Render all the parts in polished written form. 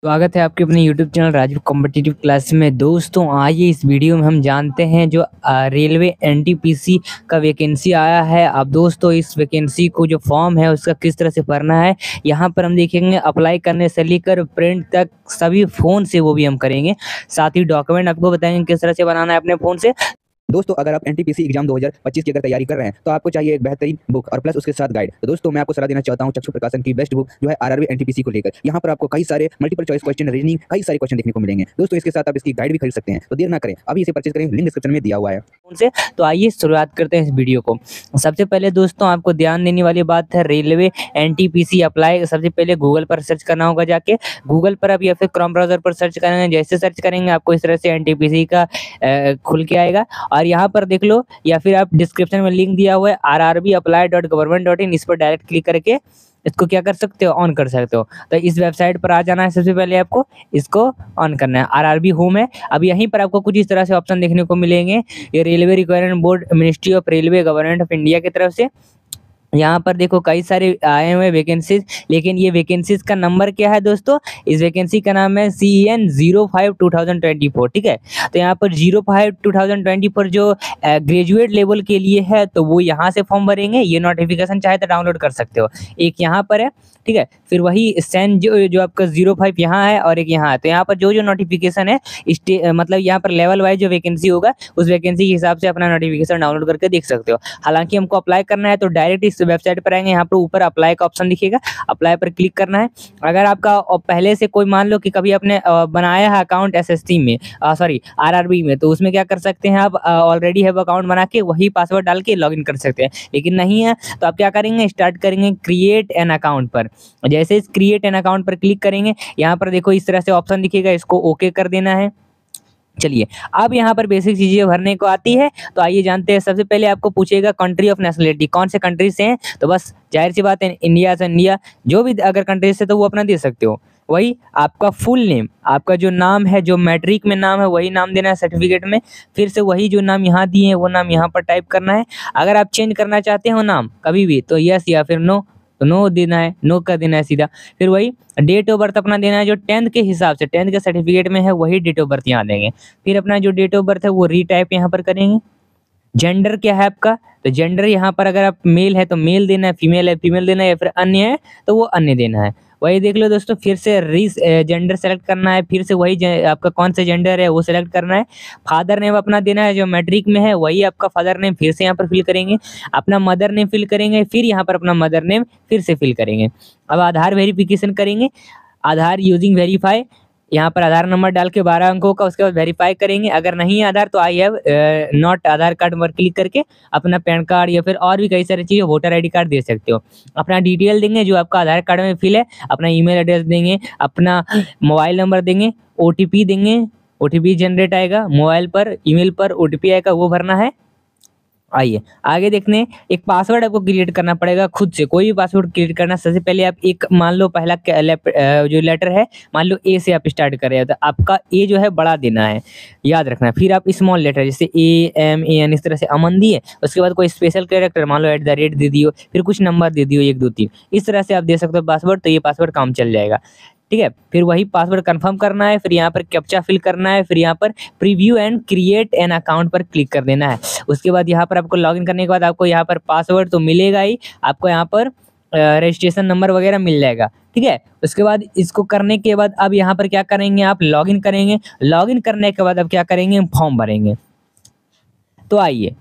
स्वागत है आपके अपने YouTube channel Rajeev competitive class में। दोस्तों आइए इस वीडियो में हम जानते हैं जो रेलवे एनटीपीसी का वैकेंसी आया है। अब दोस्तों इस वैकेंसी को जो फॉर्म है उसका किस तरह से भरना है, यहाँ पर हम देखेंगे। अप्लाई करने से लेकर प्रिंट तक सभी फ़ोन से वो भी हम करेंगे। साथ ही डॉक्यूमेंट आपको बताएंगे किस तरह से बनाना है अपने फ़ोन से। दोस्तों अगर आप एनटीपीसी एग्जाम 2025 की अगर तैयारी कर रहे हैं तो आपको चाहिए एक बेहतरीन बुक और प्लस उसके साथ गाइड। तो दोस्तों मैं आपको सलाह देना चाहता हूं चक्षु प्रकाशन की बेस्ट बुक जो है आरआरबी एनटीपीसी को लेकर। यहां पर आपको कई सारे मल्टीपल चॉइस क्वेश्चन, रीजनिंग, कई सारे क्वेश्चन देखने को मिलेंगे। दोस्तों इसके साथ आप इसकी गाइड भी खरीद सकते हैं, तो देर ना करें, अभी इसे परचेज करें, लिंक डिस्क्रिप्शन में दिया हुआ है उनसे। तो आइए शुरुआत करते हैं इस वीडियो को। सबसे पहले दोस्तों आपको ध्यान देने वाली बात है, रेलवे एनटीपीसी अप्लाई सबसे पहले गूगल पर सर्च करना होगा। जाके गूगल पर आप या फिर क्रोम ब्राउजर पर सर्च करेंगे। जैसे सर्च करेंगे आपको इस तरह से एनटीपीसी का खुल के आएगा और यहाँ पर देख लो, या फिर आप डिस्क्रिप्शन में लिंक दिया हुआ है rrbapply.government.in, इस पर डायरेक्ट क्लिक करके इसको क्या कर सकते हो, ऑन कर सकते हो। तो इस वेबसाइट पर आ जाना है। सबसे पहले आपको इसको ऑन करना है। आरआरबी होम है। अब यहीं पर आपको कुछ इस तरह से ऑप्शन देखने को मिलेंगे। ये railway requirement board, ministry of railway, government of India की तरफ से यहाँ पर देखो कई सारे आए हुए वैकेंसीज। लेकिन ये वैकेंसीज का नंबर क्या है दोस्तों, इस वैकेंसी का नाम है CN 05-2024। ठीक है, तो यहाँ पर 05-2024 जो ग्रेजुएट लेवल के लिए है, तो वो यहाँ से फॉर्म भरेंगे। ये नोटिफिकेशन चाहे तो डाउनलोड कर सकते हो, एक यहाँ पर है। ठीक है, फिर वही सेंड जो आपका 05 यहाँ है और एक यहाँ है। तो यहाँ पर जो नोटिफिकेशन है मतलब यहाँ पर लेवल वाइज जो वैकेंसी होगा उस वैकेंसी के हिसाब से अपना नोटिफिकेशन डाउनलोड करके देख सकते हो। हालांकि हमको अप्लाई करना है तो डायरेक्ट इस वेबसाइट पर आएंगे। यहाँ पर ऊपर अप्लाई का ऑप्शन दिखेगा, अप्लाई पर क्लिक करना है। अगर आपका पहले से कोई, मान लो कि कभी आपने बनाया है अकाउंट एसएससी में, सॉरी आरआरबी में, तो उसमें क्या कर सकते हैं, आप ऑलरेडी है अकाउंट बना के वही पासवर्ड डाल के लॉगिन कर सकते हैं। लेकिन नहीं है तो आप क्या करेंगे, स्टार्ट करेंगे क्रिएट एन अकाउंट पर। जैसे इस क्रिएट एन अकाउंट पर क्लिक करेंगे, यहाँ पर देखो इस तरह से ऑप्शन दिखेगा, इसको ओके कर देना है। चलिए, अब यहाँ पर बेसिक चीजें भरने को आती है, तो आइए जानते हैं। सबसे पहले आपको पूछेगा कंट्री ऑफ नेशनलिटी, कौन से कंट्री से हैं। तो बस जाहिर सी बात है इंडिया से इंडिया, जो भी अगर कंट्री से तो वो अपना दे सकते हो। वही आपका फुल नेम, आपका जो नाम है, जो मैट्रिक में नाम है वही नाम देना है सर्टिफिकेट में। फिर से वही जो नाम यहाँ दिए हैं वो नाम यहाँ पर टाइप करना है। अगर आप चेंज करना चाहते हो नाम कभी भी तो यस या फिर नो, तो नो देना है, नो कर देना है सीधा। फिर वही डेट ऑफ बर्थ अपना देना है, जो 10th के हिसाब से 10th के सर्टिफिकेट में है वही डेट ऑफ बर्थ यहाँ देंगे। फिर अपना जो डेट ऑफ बर्थ है वो रीटाइप यहाँ पर करेंगे। जेंडर क्या है आपका, तो जेंडर यहाँ पर अगर आप मेल है तो मेल देना है, फीमेल है फीमेल देना है, या फिर अन्य है तो वो अन्य देना है। वही देख लो दोस्तों, फिर से जेंडर सेलेक्ट करना है। फिर से वही आपका कौन सा जेंडर है वो सेलेक्ट करना है। फादर नेम अपना देना है, जो मैट्रिक में है वही आपका फादर नेम फिर से यहाँ पर फिल करेंगे। अपना मदर नेम फिल करेंगे, फिर यहाँ पर अपना मदर नेम फिर से फिल करेंगे। अब आधार वेरिफिकेशन करेंगे, आधार यूजिंग वेरीफाई, यहाँ पर आधार नंबर डाल के 12 अंकों का, उसके बाद वेरीफाई करेंगे। अगर नहीं है आधार तो I have not Aadhaar card पर क्लिक करके अपना पैन कार्ड या फिर और भी कई सारी चीज़ें, वोटर आईडी कार्ड दे सकते हो। अपना डिटेल देंगे जो आपका आधार कार्ड में फिल है, अपना ईमेल एड्रेस देंगे, अपना मोबाइल नंबर देंगे, OTP देंगे, OTP जनरेट आएगा मोबाइल पर, ईमेल पर OTP आएगा, वो भरना है। आइए आगे देखने, एक पासवर्ड आपको क्रिएट करना पड़ेगा खुद से। कोई भी पासवर्ड क्रिएट करना, सबसे पहले आप एक, मान लो पहला जो लेटर है, मान लो A से आप स्टार्ट कर रहे हो तो आपका A जो है बड़ा देना है, याद रखना। फिर आप स्मॉल लेटर जैसे AMAN इस तरह से अमन दिए, उसके बाद कोई स्पेशल कैरेक्टर मान लो @ दे दियो, फिर कुछ नंबर दे दियो 1 2 3, इस तरह से आप दे सकते हो पासवर्ड। तो ये पासवर्ड काम चल जाएगा। ठीक है, फिर वही पासवर्ड कंफर्म करना है। फिर यहाँ पर कैप्चा फिल करना है। फिर यहाँ पर preview and create an account पर क्लिक कर देना है। उसके बाद यहाँ पर आपको लॉगिन करने के बाद आपको यहाँ पर पासवर्ड तो मिलेगा ही, आपको यहाँ पर रजिस्ट्रेशन नंबर वगैरह मिल जाएगा। ठीक है, उसके बाद इसको करने के बाद अब यहाँ पर क्या करेंगे, आप लॉगिन करेंगे। लॉगिन करने के बाद अब क्या करेंगे, फॉर्म भरेंगे। तो आइए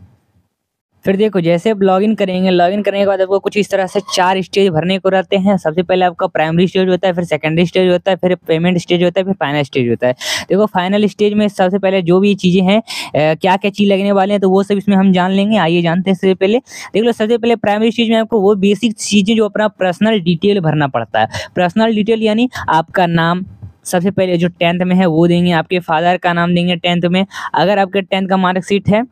फिर देखो, जैसे आप लॉगिन करेंगे, लॉगिन करने के बाद आपको कुछ इस तरह से 4 स्टेज भरने को रहते हैं। सबसे पहले आपका प्राइमरी स्टेज होता है, फिर सेकेंडरी स्टेज होता है, फिर पेमेंट स्टेज होता है, फिर फाइनल स्टेज होता है। देखो फाइनल स्टेज में सबसे पहले जो भी चीज़ें हैं, क्या क्या चीज़ लगने वाले हैं, तो वो सब इसमें हम जान लेंगे। आइए जानते हैं। सबसे पहले देख लो, सबसे पहले प्राइमरी स्टेज में आपको वो बेसिक चीज़ें जो अपना पर्सनल डिटेल भरना पड़ता है। पर्सनल डिटेल यानी आपका नाम, सबसे पहले जो 10th में है वो देंगे, आपके फादर का नाम देंगे 10th में। अगर आपके 10th का मार्कशीट है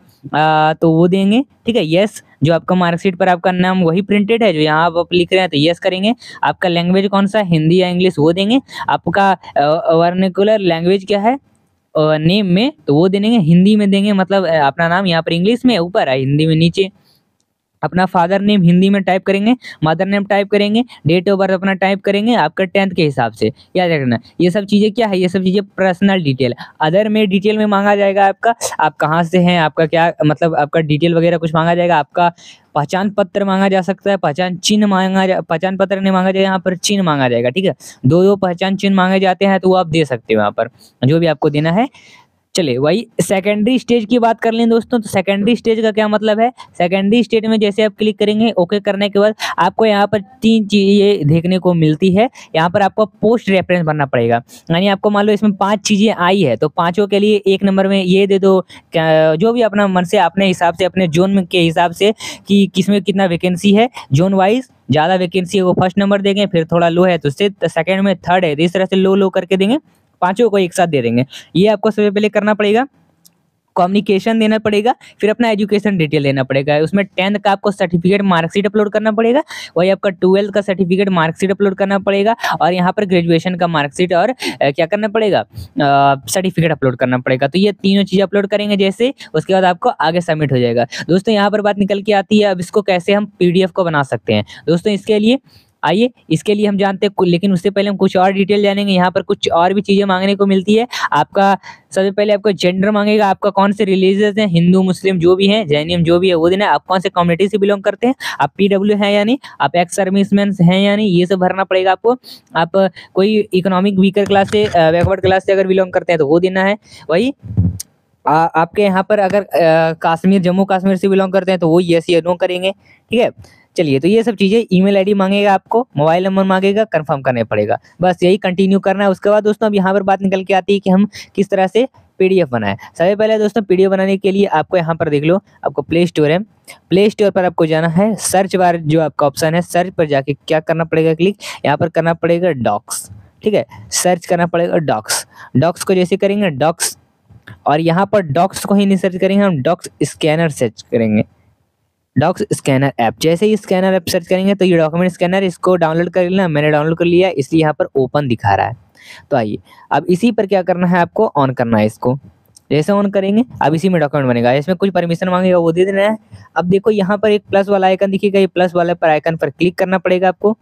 तो वो देंगे। ठीक है, यस, जो आपका मार्कशीट पर आपका नाम वही प्रिंटेड है जो यहाँ आप लिख रहे हैं तो यस करेंगे। आपका लैंग्वेज कौन सा, हिंदी या इंग्लिश, वो देंगे। आपका वर्निकुलर लैंग्वेज क्या है नेम में, तो वो देंगे हिंदी में देंगे, मतलब अपना नाम यहाँ पर इंग्लिश में ऊपर है, हिंदी में नीचे। अपना फादर नेम हिंदी में टाइप करेंगे, मदर नेम टाइप करेंगे, डेट ऑफ बर्थ अपना टाइप करेंगे आपका 10th के हिसाब से, याद रखना। ये सब चीज़ें क्या है, ये सब चीज़ें पर्सनल डिटेल। अदर में डिटेल में मांगा जाएगा आपका, आप कहाँ से हैं, आपका क्या मतलब आपका डिटेल वगैरह कुछ मांगा जाएगा, आपका पहचान पत्र मांगा जा सकता है, पहचान चिन्ह पहचान पत्र नहीं मांगा जाएगा, यहाँ पर चिन्ह मांगा जाएगा, ठीक है। दो पहचान चिन्ह मांगे जाते हैं तो वो आप दे सकते हो यहाँ पर, जो भी आपको देना है। चलिए वही सेकेंडरी स्टेज की बात कर लें दोस्तों, तो सेकेंडरी स्टेज का क्या मतलब है। सेकेंडरी स्टेज में जैसे आप क्लिक करेंगे, ओके करने के बाद आपको यहाँ पर 3 चीज़ें देखने को मिलती है। यहाँ पर आपको पोस्ट रेफरेंस भरना पड़ेगा, यानी आपको मान लो इसमें 5 चीज़ें आई है तो पाँचों के लिए 1 नंबर में ये दे दो, जो भी अपना मन से अपने हिसाब से अपने जोन में के हिसाब से कि किसमें कितना वैकेंसी है, जोन वाइज ज़्यादा वैकेंसी है वो फर्स्ट नंबर देंगे, फिर थोड़ा लो है तो उससे सेकंड में, थर्ड है तो इस तरह से लो लो करके देंगे, पांचों को एक साथ दे देंगे। ये आपको सबसे पहले करना पड़ेगा। कम्युनिकेशन देना पड़ेगा, फिर अपना एजुकेशन डिटेल देना पड़ेगा, उसमें 10th का आपको सर्टिफिकेट मार्कशीट अपलोड करना पड़ेगा, वही आपका 12th का सर्टिफिकेट मार्कशीट अपलोड करना पड़ेगा, और यहाँ पर ग्रेजुएशन का मार्कशीट और क्या करना पड़ेगा, सर्टिफिकेट अपलोड करना पड़ेगा। तो ये तीनों चीज़ें अपलोड करेंगे जैसे, उसके बाद आपको आगे सबमिट हो जाएगा। दोस्तों यहाँ पर बात निकल के आती है अब इसको कैसे हम PDF को बना सकते हैं। दोस्तों इसके लिए आइए, इसके लिए हम जानते हैं, लेकिन उससे पहले हम कुछ और डिटेल जानेंगे। यहाँ पर कुछ और भी चीज़ें मांगने को मिलती है। आपका सबसे पहले आपको जेंडर मांगेगा, आपका कौन से रिलीजियस है, हिंदू मुस्लिम जो भी है, जैनियम जो भी है वो देना है, आप कौन से कम्युनिटी से बिलोंग करते हैं, आप PW हैं या नहीं, आप एक्स सर्विसमैन हैं या नहीं, ये सब भरना पड़ेगा आपको। आप कोई इकोनॉमिक वीकर क्लास से, बैकवर्ड क्लास से अगर बिलोंग करते हैं तो वो देना है। वही आपके यहाँ पर अगर कश्मीर, जम्मू कश्मीर से बिलोंग करते हैं तो वो येस या नो करेंगे, ठीक है। चलिए, तो ये सब चीज़ें, ईमेल आईडी मांगेगा आपको, मोबाइल नंबर मांगेगा, कंफर्म करने पड़ेगा, बस यही कंटिन्यू करना है। उसके बाद दोस्तों अब यहाँ पर बात निकल के आती है कि हम किस तरह से PDF बनाएं। सबसे पहले दोस्तों PDF बनाने के लिए आपको यहाँ पर देख लो, आपको प्ले स्टोर है, प्ले स्टोर पर आपको जाना है, सर्च बार जो आपका ऑप्शन है, सर्च पर जाके क्या करना पड़ेगा, क्लिक यहाँ पर करना पड़ेगा डॉक्स, ठीक है, सर्च करना पड़ेगा डॉक्स। डॉक्स को जैसे करेंगे डॉक्स, और यहाँ पर डॉक्स को ही नहीं सर्च करेंगे, हम डॉक्स स्कैनर सर्च करेंगे, डॉक्स स्कैनर ऐप। जैसे ही स्कैनर ऐप सर्च करेंगे तो ये डॉक्यूमेंट स्कैनर, इसको डाउनलोड कर लेना, मैंने डाउनलोड कर लिया इसलिए यहाँ पर ओपन दिखा रहा है। तो आइए अब इसी पर क्या करना है, आपको ऑन करना है इसको। जैसे ऑन करेंगे अब इसी में डॉक्यूमेंट बनेगा, इसमें कुछ परमिशन मांगेगा वो दे देना है। अब देखो यहाँ पर एक प्लस वाला आइकन दिखेगा, ये प्लस वाले पर आइकन पर क्लिक करना पड़ेगा आपको।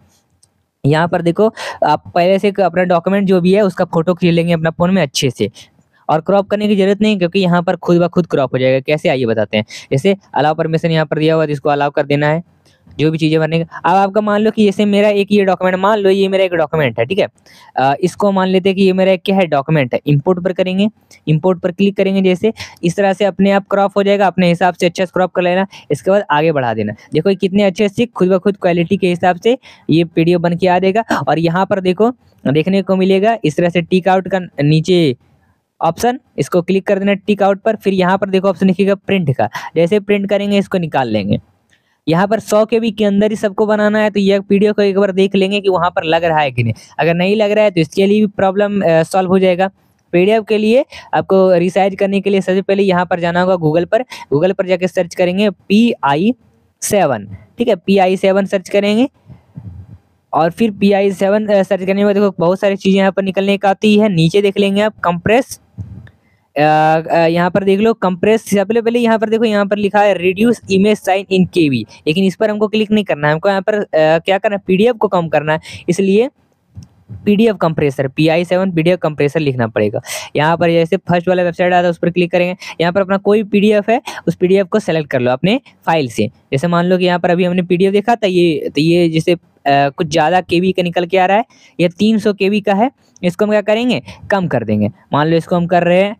यहाँ पर देखो, आप पहले से अपना डॉक्यूमेंट जो भी है उसका फोटो खींच लेंगे अपना फ़ोन में अच्छे से, और क्रॉप करने की जरूरत नहीं, क्योंकि यहाँ पर खुद ब खुद क्रॉप हो जाएगा। कैसे आइए बताते हैं। जैसे अलाउ परमिशन यहाँ पर दिया हुआ है, इसको अलाउ कर देना है, जो भी चीज़ें भरने का। अब आपका मान लो कि जैसे मेरा एक ये डॉक्यूमेंट, मान लो ये मेरा एक डॉक्यूमेंट है, ठीक है। इसको मान लेते हैं कि ये मेरा एक क्या है, डॉक्यूमेंट है। इंपोर्ट पर करेंगे, इंपोर्ट पर क्लिक करेंगे, जैसे इस तरह से अपने आप क्रॉप हो जाएगा, अपने हिसाब से अच्छा से क्रॉप कर लेना। इसके बाद आगे बढ़ा देना। देखो ये कितने अच्छे से खुद ब खुद क्वालिटी के हिसाब से ये PDF बन के आ देगा। और यहाँ पर देखो देखने को मिलेगा इस तरह से टिक आउट का नीचे ऑप्शन, इसको क्लिक कर देना टिक आउट पर। फिर यहाँ पर देखो ऑप्शन दिखेगा प्रिंट का, जैसे प्रिंट करेंगे इसको निकाल लेंगे। यहाँ पर 100 KB के अंदर ही सबको बनाना है, तो ये PDF को एक बार देख लेंगे कि वहाँ पर लग रहा है कि नहीं। अगर नहीं लग रहा है तो इसके लिए भी प्रॉब्लम सॉल्व हो जाएगा। PDF के लिए आपको रिसाइज करने के लिए सबसे पहले यहाँ पर जाना होगा गूगल पर, गूगल पर जाके सर्च करेंगे PI7, ठीक है, PI7 सर्च करेंगे। और फिर PI7 सर्च करने में देखो बहुत सारी चीज़ें यहाँ पर निकलने का आती है। नीचे देख लेंगे आप कंप्रेस, यहाँ पर देख लो कंप्रेस। सबसे पहले यहाँ पर देखो, यहाँ पर लिखा है reduce image size in KB, लेकिन इस पर हमको क्लिक नहीं करना है, हमको यहाँ पर क्या करना है, PDF को कम करना है। इसलिए PDF compressor, PI7 PDF compressor लिखना पड़ेगा। यहाँ पर जैसे फर्स्ट वाला वेबसाइट आता है उस पर क्लिक करेंगे, यहाँ पर अपना कोई PDF है उस PDF को सेलेक्ट कर लो अपने फाइल से। जैसे मान लो कि यहाँ पर अभी हमने PDF देखा था, ये जैसे कुछ ज़्यादा KB का निकल के आ रहा है, ये 300 KB का है। इसको हम क्या करेंगे, कम कर देंगे। मान लो इसको हम कर रहे हैं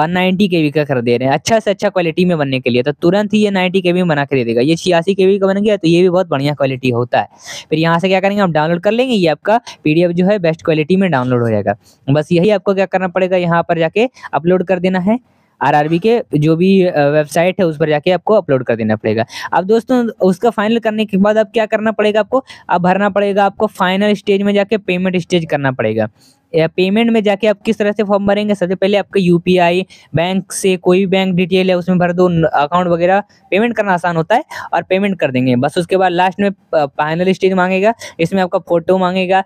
90 KB का कर दे रहे हैं, अच्छा से अच्छा क्वालिटी में बनने के लिए, तो तुरंत ही ये 90 KB में बना के दे देगा। ये 86 KB का बन गया तो ये भी बहुत बढ़िया क्वालिटी होता है। फिर यहाँ से क्या करेंगे, हम डाउनलोड कर लेंगे, ये आपका PDF जो है बेस्ट क्वालिटी में डाउनलोड हो जाएगा। बस यही आपको क्या करना पड़ेगा, यहाँ पर जाके अपलोड कर देना है। RRB के जो भी वेबसाइट है उस पर जाके आपको अपलोड कर देना पड़ेगा। अब दोस्तों उसका फाइनल करने के बाद अब क्या करना पड़ेगा, आपको अब भरना पड़ेगा, आपको फाइनल स्टेज में जाके पेमेंट स्टेज करना पड़ेगा। या पेमेंट में जाके आप किस तरह से फॉर्म भरेंगे, सबसे पहले आपका UPI बैंक से कोई भी बैंक डिटेल है उसमें भर दो, अकाउंट वगैरह, पेमेंट करना आसान होता है और पेमेंट कर देंगे बस। उसके बाद लास्ट में फाइनल स्टेज मांगेगा, इसमें आपका फोटो मांगेगा,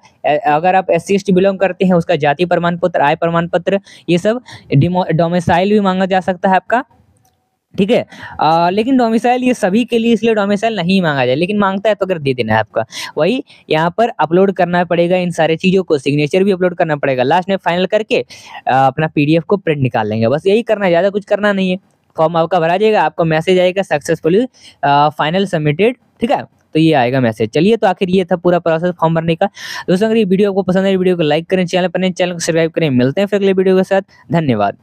अगर आप SC ST बिलोंग करते हैं उसका जाति प्रमाण पत्र, आय प्रमाण पत्र, ये सब, डोमिसाइल भी मांगा जा सकता है आपका, ठीक है। लेकिन डोमिसाइल ये सभी के लिए इसलिए डोमिसाइल नहीं मांगा जाए, लेकिन मांगता है तो अगर दे देना है आपका। वही यहाँ पर अपलोड करना पड़ेगा इन सारी चीज़ों को, सिग्नेचर भी अपलोड करना पड़ेगा, लास्ट में फाइनल करके अपना पीडीएफ को प्रिंट निकाल लेंगे, बस यही करना है, ज़्यादा कुछ करना नहीं है। फॉर्म आपका भरा जाएगा, आपको मैसेज आएगा सक्सेसफुली फाइनल सबमिटेड, ठीक है। तो ये आएगा मैसेज। चलिए, तो आखिर ये था पूरा प्रोसेस फॉर्म भरने का। दोस्तों अगर ये वीडियो आपको पसंद है, वीडियो को लाइक करें, चैनल पर नए चैनल को सब्सक्राइब करें। मिलते हैं फिर अगले वीडियो के साथ। धन्यवाद।